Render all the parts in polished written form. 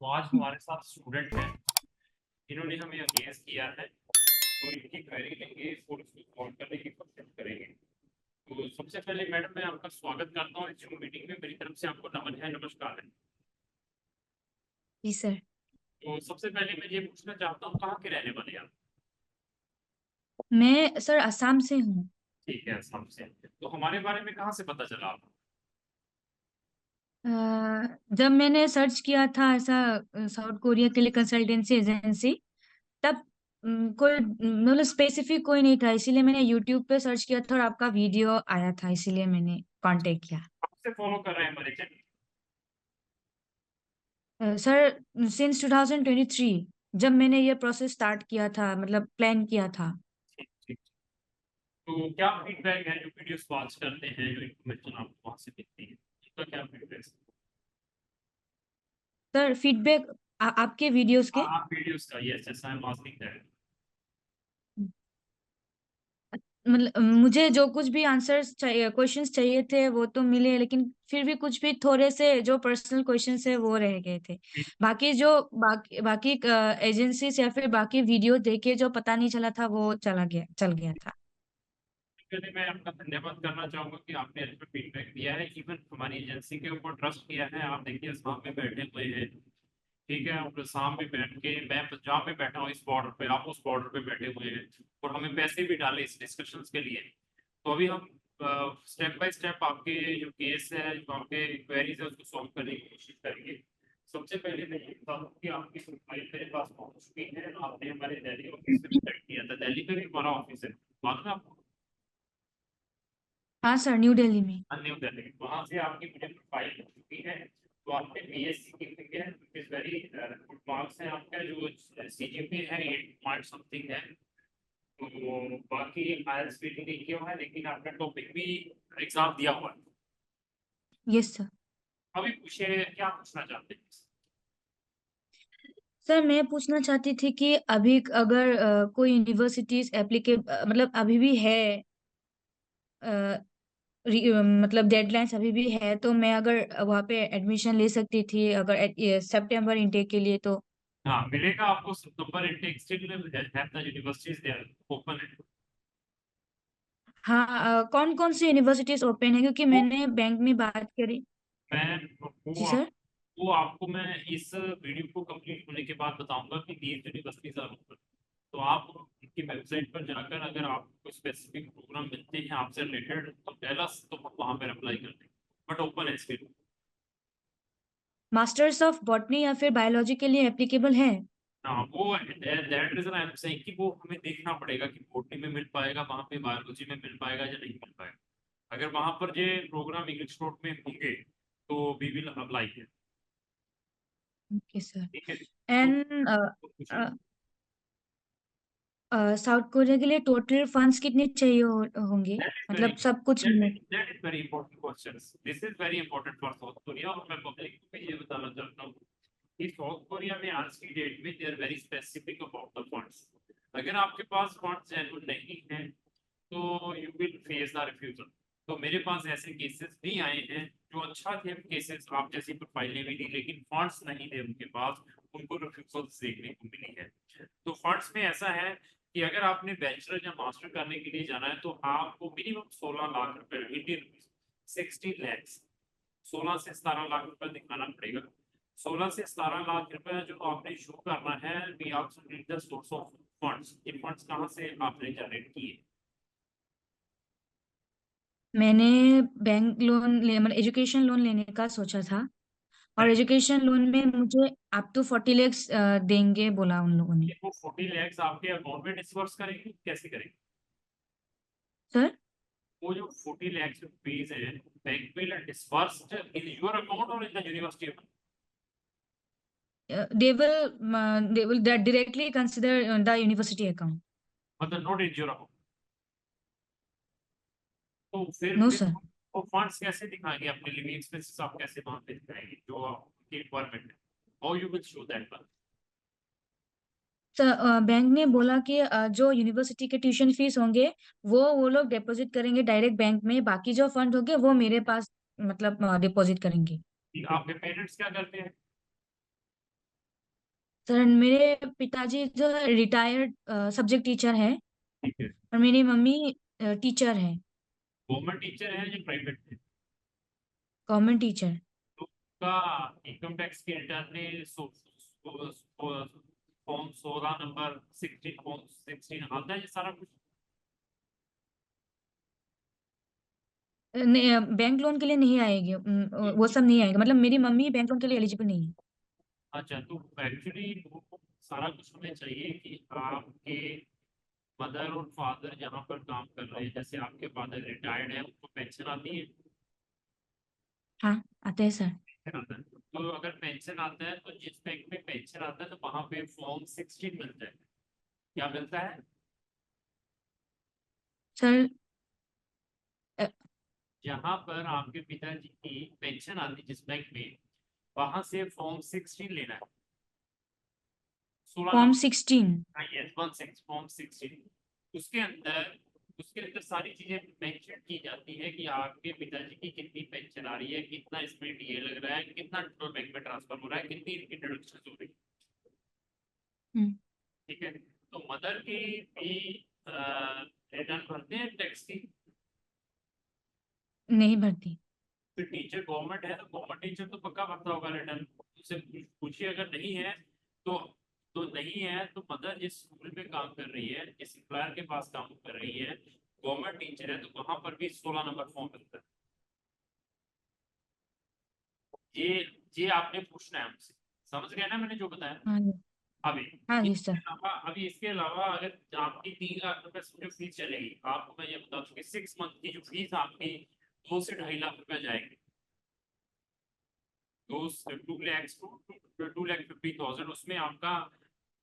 तो आज हमारे साथ स्टूडेंट हैं, इन्होंने हमें अगेंस्ट किया है, तो इनकी क्वेरी लेंगे और उसको सॉल्व करने की कोशिश करेंगे। तो सबसे पहले मैडम मैं आपका स्वागत करता हूँ इस जूम मीटिंग में। मेरी तरफ से आपको नमन है, नमस्कार है। जी सर। तो सबसे पहले मैं ये पूछना चाहता हूँ, कहाँ के रहने वाले हैं आप? मैं सर असम से हूँ। ठीक है, असम से। तो हमारे बारे में कहाँ से पता चला आपको? अ, जब मैंने सर्च किया था ऐसा साउथ कोरिया के लिए कंसल्टेंसी एजेंसी, तब कोई मतलब स्पेसिफिक कोई नहीं था, इसीलिए मैंने यूट्यूब पे सर्च किया था और आपका वीडियो आया था, इसीलिए मैंने कांटेक्ट किया। आपसे फॉलो कर रहे हैं हमारे चैनल। सर सिंस 2023, जब मैंने ये प्रोसेस स्टार्ट किया था, मतलब प्लान किया था। ठीक ठीक। तो क्या फीडबैक है जो वीडियोस वॉच करते हैं, जो इन्फॉर्मेशन आपको वहां से मिलती है, उसका क्या फीडबैक? सर फीडबैक आपके वीडियोस हाँ के। हाँ, वीडियोस का, yes yes, I am asking that. मतलब मुझे जो कुछ भी आंसर्स चाहिए, क्वेश्चंस चाहिए थे वो तो मिले, लेकिन फिर भी कुछ भी थोड़े से जो पर्सनल क्वेश्चंस है वो रह गए थे। बाकी जो बाकी बाकी एजेंसीज या फिर बाकी वीडियो देखे जो पता नहीं चला था वो चल गया था। पहले मैं आपका धन्यवाद करना चाहूंगा कि आपने अच्छा फीडबैक दिया है, इवन हमारी एजेंसी के ऊपर ट्रस्ट किया है। आप देखिए असम में बैठे हुए हैं, ठीक है, और असम में बैठ के मैं पंजाब में बैठा हूँ इस बॉर्डर पे, आप उस बॉर्डर पे बैठे हुए हैं, और हमें पैसे भी डाले इस डिस्कशन के लिए। तो अभी हम स्टेप बाय स्टेप आपके जो केस है, जो आपके क्वेरीज है, उसको सॉल्व करने की कोशिश करेंगे। सबसे पहले मैं ये बता दूं कि आपकी प्रोफाइल मेरे पास पहुंच चुकी है। आपने हमारे दिल्ली ऑफिस से कॉन्टेक्ट किया था, दिल्ली में भी हमारा ऑफिस है, मालूम है आपको? हाँ सर, न्यू दिल्ली में। अन्य उदय वहां से आपकी मुझे प्रोफाइल हो चुकी है। तो आपने बीएससी की हुई है, which is very good marks है आपका, जो सीजीपी है 8 पॉइंट समथिंग है। तो बाकी आईएलटीएस भी नहीं किया हुआ है, लेकिन आपका टॉपिक भी एग्जाम दिया हुआ है। Yes sir. अभी पूछिए, क्या पूछना चाहते हैं? सर मैं पूछना चाहती थी कि अभी अगर कोई यूनिवर्सिटीज मतलब अभी भी है, मतलब डेडलाइंस अभी भी है, तो मैं अगर वहाँ पे एडमिशन ले सकती थी अगर सितंबर इनटेक के लिए तो। हाँ, मिलेगा आपको सितंबर इनटेक स्टिल है, the universities they are open है। हाँ, कौन कौन सी यूनिवर्सिटीज ओपन है, क्योंकि वो मैंने बैंक में बात करी। मैं जी वो सर। वो आपको मैं इस वीडियो को कंप्लीट होने के बाद बताऊंगा कि 3 यूनिवर्सिटीज आर ओपन। तो आप उनकी वेबसाइट पर जाकर अगर आपको कोई स्पेसिफिक प्रोग्राम मिलते हैं आपसे रिलेटेड, तो टेल अस, तो हम वहां पर अप्लाई कर देंगे। बट ओपन है इसके लिए। मास्टर्स ऑफ बॉटनी या फिर बायोलॉजी के लिए एप्लीकेबल है। हाँ, वो that reason I am saying कि वो हमें देखना पड़ेगा कि बॉटनी में मिल पाएगा, वहां पे बायोलॉजी में मिल पाएगा या नहीं मिल पाएगा। अगर वहां पर ये प्रोग्राम इंग्लिश नोट में होंगे तो वी विल अप्लाई है। Okay sir. ठीक है, तो एंड पूछिए। साउथ कोरिया के लिए टोटल फंड्स कितने चाहिए होंगे, That is मतलब very सब कुछ that मिले। is that is very important questions. This is very important for South Korea, और मैं पब्लिक को ये बताना चाहता हूँ कि साउथ कोरिया में आज की डेट में they are very specific about the funds. अगर आपके पास फंड्स जेन्युइन नहीं है तो you will face the refusal. तो मेरे पास ऐसे केसेस भी आए हैं जो अच्छा थे केसेस, आप जैसी प्रोफाइलें भी दी, लेकिन फंड्स नहीं थे उनके पास, उनको रिफ्यूजल्स देखने को मिली है। तो फंड्स में ऐसा है कि अगर आपने बैचलर या मास्टर करने के लिए जाना है तो आपको मिनिमम 16 लाख रुपए, इंडियन रुपीज 60 लैक्स, 16 से 17 लाख रुपए दिखाना पड़ेगा। 16 से 17 लाख रुपए जो आपने शो करना है, we also need the source of funds. ये फंड्स कहाँ से आपने जनरेट किए? मैंने बैंक लोन ले मतलब एजुकेशन लोन लेने का सोचा था, और एजुकेशन लोन में मुझे अप टू 40 lakhs देंगे बोला उन लोगों ने। वो 40 लैक्स आपके अकाउंट में डिस्बर्स करेंगे, कैसे करेंगे? सर वो जो 40 लैक्स रुपीज है, bank will disbursed in your account और in the university account? they will directly consider the university account. मतलब नॉट इन योर अकाउंट। तो नो फिर सर। वो फंड्स कैसे दिखाएंगे, अपने लिविंग एक्सपेंसेस आप कैसे वहां पे दिखाएंगे जो आपकी रिक्वायरमेंट है? How you will show that one? Sir bank ने बोला कि जो यूनिवर्सिटी के ट्यूशन फीस होंगे वो लोग डिपॉजिट करेंगे डायरेक्ट बैंक में, बाकी जो फंड होंगे वो मेरे पास मतलब डिपॉजिट करेंगे। आपके पेरेंट्स क्या करते हैं? सर मेरे पिताजी जो है रिटायर्ड सब्जेक्ट टीचर है, ठीक है। और मेरी मम्मी टीचर है, गवर्नमेंट टीचर है या प्राइवेट है? Government teacher. तो का इनकम टैक्स के रिटर्न में फॉर्म 16 नंबर 16 फॉर्म 16 आता है ये सारा कुछ? बैंक लोन के लिए नहीं आएगी, वो सब नहीं आएगा, मतलब मेरी मम्मी बैंक लोन के लिए एलिजिबल नहीं है। अच्छा, तो एक्चुअली सारा कुछ हमें चाहिए कि आपके मदर और फादर जहाँ पर काम कर रहे हैं, जैसे आपके फादर रिटायर्ड है, उनको पेंशन आती है? हाँ आते हैं सर। पेंशन आता है। तो अगर पेंशन आता है तो जिस बैंक में पेंशन आता है तो वहां पे फॉर्म 16 मिलता है। क्या मिलता है? सर जहां पर आपके पिताजी की पेंशन आती है जिस बैंक में, वहां से फॉर्म 16 लेना है। 16 फॉर्म नंबर। 16। Yes, 16 form 16। उसके अंदर उसके अंदर सारी चीजें मेंशन की जाती है कि आपके पिताजी की कितनी पेंशन आ रही है, कितना इसमें डीए लग रहा है, कितना टोटल बैंक में ट्रांसफर हो रहा है, कितनी इनकी डिडक्शन हो रही है। ठीक है। तो मदर की भी रिटर्न भरते हैं टैक्स की? नहीं भरती। फिर टीचर गवर्नमेंट है तो गवर्नमेंट टीचर तो पक्का भरता होगा रिटर्न। उससे पूछिए, अगर नहीं है तो नहीं है तो मदर जिस स्कूल में काम कर रही है, जिस एम्प्लॉयर के पास काम कर रही है, गवर्नमेंट टीचर है, तो वहां पर भी 16 नंबर फॉर्म मिलता है। ये ये आपने पूछना है हमसे। समझ गए ना मैंने जो बताया? हाँ जी। अभी हाँ जी इसके सर। अलावा अगर आपकी 3 लाख रुपए जो फीस चलेगी, आपको मैं ये बता दूं कि 6 मंथ की जो फीस आपकी 2 से 2.5 लाख रुपए जाएगी। 2 लाख 50,000, उसमें आपका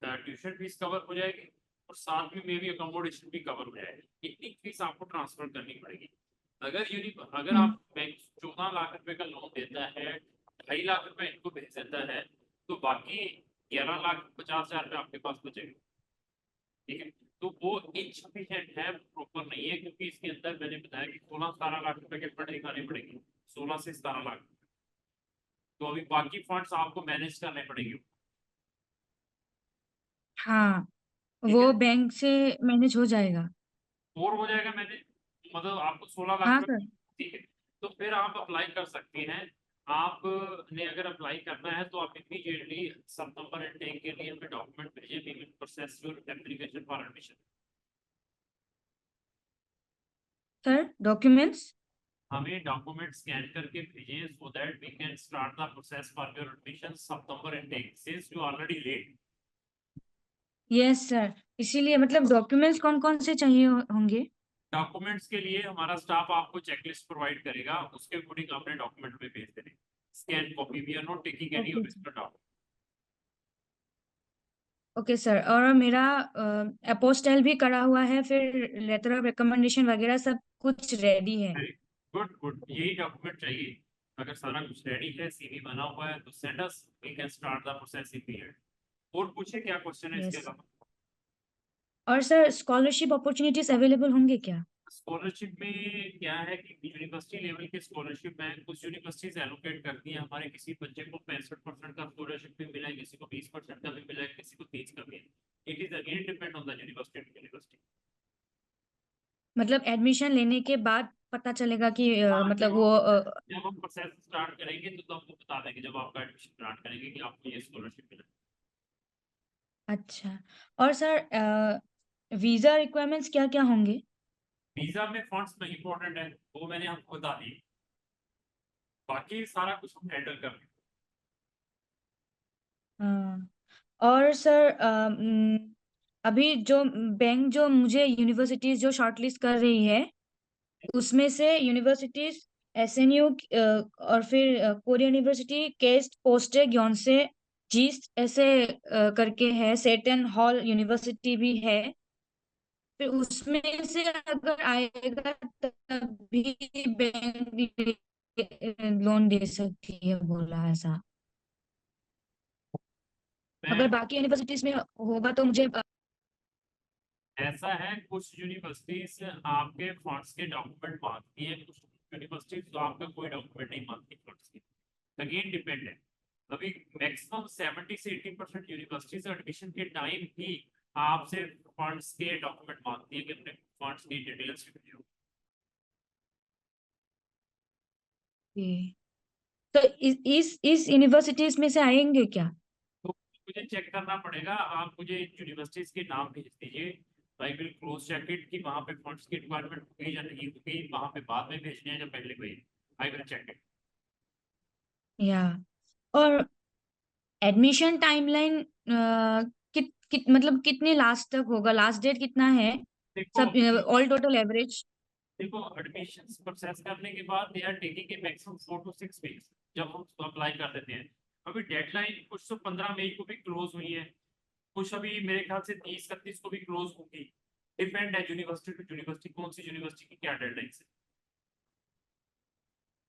ट्यूशन फीस कवर हो जाएगी और साथ में मे भी अकोमोडेशन भी कवर हो जाएगी। इतनी फीस आपको ट्रांसफर करनी पड़ेगी। अगर हम्म। आप बैंक 14 लाख रुपए का लोन देता है, 2.5 लाख रुपए इनको भेज देता है, तो बाकी 11,50,000 रुपए आपके पास बचेगा। ठीक है। तो वो इनसफिशियंट है, प्रॉपर नहीं है, क्योंकि इसके अंदर मैंने बताया कि 16-17 लाख रुपए के फंड दिखाने पड़ेंगे। 16 से 17 लाख। तो अभी बाकी फंड्स आपको मैनेज करने पड़ेंगे। हाँ ठीक है। वो बैंक से मैनेज हो जाएगा। और हो जाएगा मैंने, मतलब आपको 16 लाख हाँ रुपए। सर। ठीक है। तो फिर आप अप्लाई कर सकते हैं। आपने अगर अप्लाई करना है तो आप इमीडिएटली सितंबर इनटेक के लिए हमें डॉक्यूमेंट भेजिए। We will process your application for admission. Sir documents. हमें डॉक्यूमेंट स्कैन करके भेजिए so that we can start the process for your admission September intake, since you already late. Yes sir, इसीलिए मतलब documents कौन कौन से चाहिए होंगे? डॉक्यूमेंट्स के लिए हमारा स्टाफ आपको चेकलिस्ट प्रोवाइड करेगा, उसके अकॉर्डिंग आपने डॉक्यूमेंट में भेज देने। Scan copy, we are not taking any okay sir. Original document. Okay sir, और मेरा अपोस्टाइल भी करा हुआ है, फिर लेटर ऑफ रिकमेंडेशन वगैरह सब कुछ रेडी है। गुड गुड, यही डॉक्यूमेंट चाहिए। अगर सारा कुछ रेडी है, सीवी बना हुआ है, तो send us, we can start the process period. और पूछे क्या क्वेश्चन है इसके यस। अलावा? और सर स्कॉलरशिप अपॉर्चुनिटीज अवेलेबल होंगे क्या? स्कॉलरशिप में क्या है कि यूनिवर्सिटी लेवल के स्कॉलरशिप में कुछ यूनिवर्सिटीज एलोकेट करती हैं। हमारे किसी बच्चे को 65% का स्कॉलरशिप भी मिला है, किसी को 20% का भी मिला है, किसी को 30 का भी है। It is again depend on the university. मतलब एडमिशन लेने के बाद पता चलेगा कि हाँ, मतलब वो जब हम प्रोसेस स्टार्ट करेंगे तो आपको बता देंगे, जब आपका एडमिशन स्टार्ट करेंगे, कि आपको ये स्कॉलरशिप मिला। अच्छा। और सर वीजा रिक्वायरमेंट्स क्या क्या होंगे? वीजा में फंड्स में इंपॉर्टेंट है, वो मैंने आपको बता दी। बाकी सारा कुछ हम हैंडल कर लेंगे। हाँ। और सर अभी जो बैंक जो मुझे यूनिवर्सिटीज जो शॉर्टलिस्ट कर रही है, उसमें से यूनिवर्सिटीज एसएनयू और फिर कोरियन यूनिवर्सिटी, केस्ट, पोस्टेक, योनसे, जीस्ट ऐसे करके है, सेटन हॉल यूनिवर्सिटी भी है। फिर उसमें से अगर आएगा तभी बैंक लोन दे सकती है, बोला ऐसा। अगर बैंक बाकी यूनिवर्सिटीज में होगा तो मुझे ऐसा है, कुछ यूनिवर्सिटीज आपके फंड्स के डॉक्यूमेंट मांगती है, कुछ यूनिवर्सिटीज तो आपका कोई डॉक्यूमेंट नहीं मांगती फंड्स के। अगेन डिपेंड है। अभी मैक्सिमम 70 से 80% यूनिवर्सिटीज एडमिशन के टाइम ही आपसे फंड्स के डॉक्यूमेंट मांगती है कि अपने फंड्स की डिटेल्स भेजो। ये तो इस यूनिवर्सिटीज में से आएंगे क्या? तो मुझे चेक करना पड़ेगा, आप मुझे यूनिवर्सिटीज के नाम भेज दीजिए, I will cross check it कि वहां पे फंड्स की रिक्वायरमेंट होगी या नहीं होगी, वहां पे बाद में भेजने हैं या पहले भेज, आई विल चेक इट। या और एडमिशन टाइमलाइन मतलब कितने लास्ट तक होगा? लास्ट डेट कितना है? देखो सब ऑल टोटल एवरेज। देखो एडमिशन प्रोसेस करने के बाद they are taking a maximum 4 to 6 weeks जब हम अप्लाई कर देते हैं। अभी डेडलाइन कुछ तो 15 मई को भी क्लोज हुई है, कुछ अभी मेरे ख्याल से 30-31 को भी क्लोज होगी। डिपेंड है यूनिवर्सिटी टू यूनिवर्सिटी, कौन सी यूनिवर्सिटी की क्या डेडलाइन है।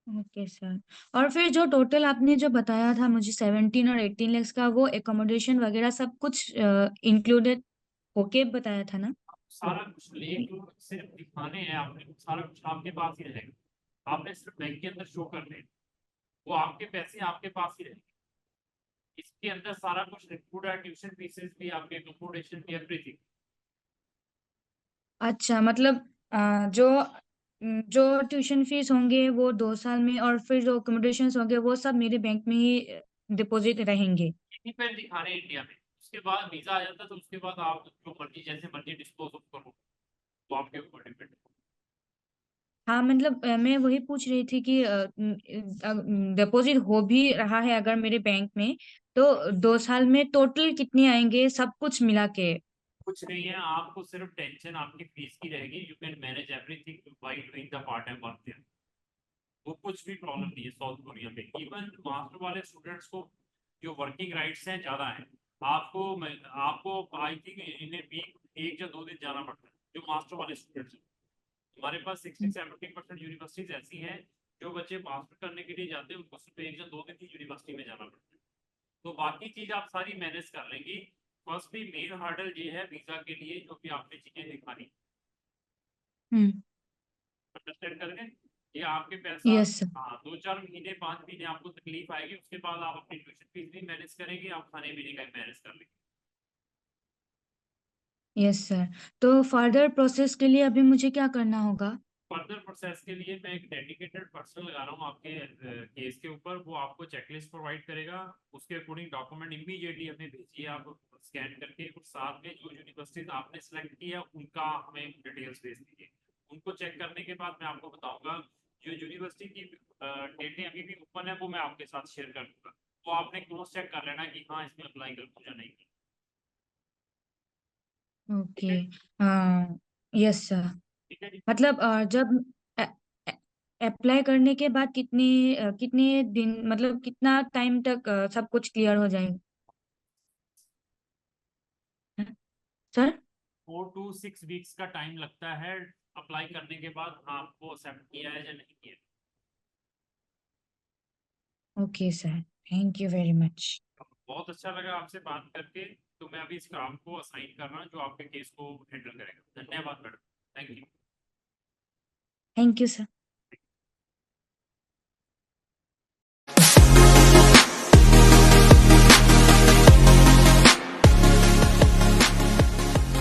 Okay sir. और फिर जो टोटल आपने जो बताया था मुझे 17 और 18 lakhs का, वो एकोमोडेशन वगैरह सब कुछ इंक्लूडेड होके बताया था ना? सारा कुछ लेख सिर्फ दिखाने हैं, आपने सारा कुछ आपके पास ही रहेगा, आपने सिर्फ बैंक के अंदर शो करने हैं, वो आपके पैसे आपके पास ही रहेंगे। इसके अंदर सारा कुछ इंक्लूड है, ट्यूशन फीसेस भी, आपके अकोमोडेशन भी, एवरीथिंग। अच्छा, मतलब जो जो ट्यूशन फीस होंगे वो 2 साल में, और फिर जो अकोमोडेशन होंगे वो सब मेरे बैंक में ही डिपॉजिट रहेंगे। यहीं पर दिखाने हैं इंडिया में, उसके बाद वीजा आ जाता है तो उसके बाद आप जो मर्जी जैसे मर्जी डिस्पोज ऑफ करो, तो आपके ऊपर डिपेंड है। हाँ, मतलब मैं वही पूछ रही थी कि डिपॉजिट हो भी रहा है अगर मेरे बैंक में, तो 2 साल में टोटल कितने आएंगे सब कुछ मिला के? कुछ नहीं है, आपको सिर्फ टेंशन आपकी फीस की रहेगी, you can manage everything by doing the part time work there. वो कुछ भी प्रॉब्लम नहीं है साउथ कोरिया में, इवन मास्टर वाले स्टूडेंट्स को जो वर्किंग राइट्स हैं ज्यादा है। आपको आई थिंक इन्हें वीक 1 या 2 दिन जाना पड़ता है जो मास्टर वाले स्टूडेंट्स हैं। हमारे पास 60-70% यूनिवर्सिटीज ऐसी हैं जो बच्चे मास्टर करने के लिए जाते हैं, उनको सिर्फ 1 या 2 दिन की यूनिवर्सिटी में जाना पड़ता है। तो बाकी चीज आप सारी मैनेज कर लेंगी। फर्स्टली मेन हर्डल ये है वीजा के लिए, जो कि आपने चीजें दिखानी, हम्म। अंडरस्टैंड कर गए। ये आपके पैसा, यस सर। हाँ 2-4 महीने 5 महीने आपको तकलीफ आएगी, उसके बाद आप अपनी ट्यूशन फीस भी मैनेज करेंगे, आप खाने पीने का भी मैनेज कर लेंगे। Yes sir. तो फर्दर प्रोसेस के लिए अभी मुझे क्या करना होगा? फर्दर प्रोसेस के लिए मैं एक डेडिकेटेड पर्सन लगा रहा हूँ आपके केस के ऊपर, वो आपको चेकलिस्ट प्रोवाइड करेगा, उसके अकॉर्डिंग डॉक्यूमेंट इमीडिएटली हमें भेजिए आप स्कैन करके, और साथ में जो यूनिवर्सिटीज आपने सेलेक्ट किया उनका हमें डिटेल्स भेज दीजिए। उनको चेक करने के बाद मैं आपको बताऊंगा, जो यूनिवर्सिटी की डेटें अभी भी ओपन है वो मैं आपके साथ शेयर कर दूंगा, तो आपने क्रॉस चेक कर लेना कि हाँ इसमें अप्लाई कर दूँ या नहीं। ठीक ओके। है। Yes sir. ठीक है जी। मतलब जब अप्लाई करने के बाद कितने दिन, मतलब कितना टाइम तक सब कुछ क्लियर हो जाएगा सर? 4 to 6 वीक्स का टाइम लगता है अप्लाई करने के बाद, आपको एक्सेप्ट किया है या नहीं किया। Okay sir, thank you very much. बहुत अच्छा लगा आपसे बात करके, तो मैं अभी इस काम को असाइन कर रहा हूँ जो आपके केस को हैंडल करेगा। धन्यवाद madam, thank you. Thank you sir.